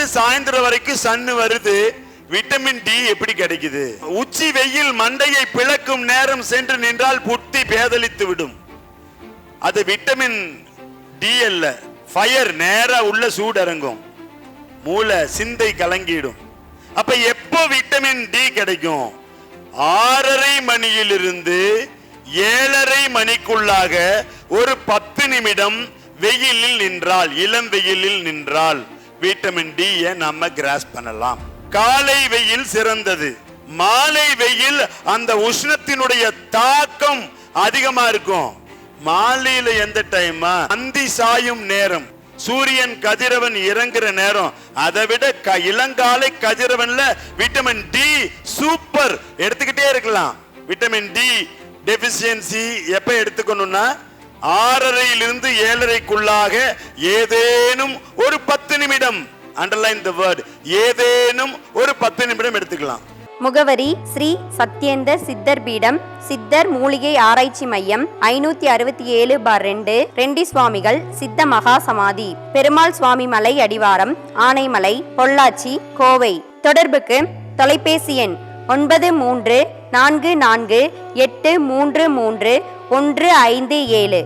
இருந்து சாயந்தரம் வரைக்கும் சன்னு வருது, விட்டமின் டி எப்படி கிடைக்குது? உச்சி வெயில் மண்டையை பிளக்கும் நேரம் சென்று நின்றால் புத்தி பேதலித்து விடும். அது விட்டமின் டி அல்ல, ஃபயர். நேரா உள்ள சூடு இறங்கும், மூளை சிந்தை கலங்கிடும். அப்ப எப்போ விட்டமின் டி கிடைக்கும்? 6:30 மணியிலிருந்து 7:30 மணிக்குள்ளாக ஒரு 10 நிமிடம் வெயிலில் நின்றால், இளம் வெயிலில் நின்றால் விட்டமின் டி நம்ம கிராஸ் பண்ணலாம். காலை வெயில் சிறந்தது. மாலை வெயில் அந்த உஷ்ணத்தினுடைய தாக்கம் அதிகமா இருக்கும். மாலையில எந்த டைம்? அந்தி சாயும் நேரம், சூரியன் கதிரவன் இறங்குற நேரம். அதை விட இளங்காலை கதிரவன்ல விட்டமின் டி சூப்பர், எடுத்துக்கிட்டே இருக்கலாம். விட்டமின் டி டெபிஷியன்சி எப்ப எடுத்துக்கணும்னா 6:30 7:30 ஏதேனும் ஒரு 10 நிமிடம், அண்டர்லைன் தி வேர்ட், ஏதேனும் ஒரு 10 நிமிடம் எடுத்துக்கலாம். முகவரி: ஸ்ரீ சத்யேந்தர் சித்தர் பீடம், சித்தர் மூலிகை ஆராய்ச்சி மையம், 567/2, ரெண்டி சுவாமிகள் சித்த மகா சமாதி, பெருமாள் சுவாமி மலை அடிவாரம், ஆனைமலை, பொள்ளாச்சி, கோவை. தொடர்புக்கு தொலைபேசி எண் 9344833157.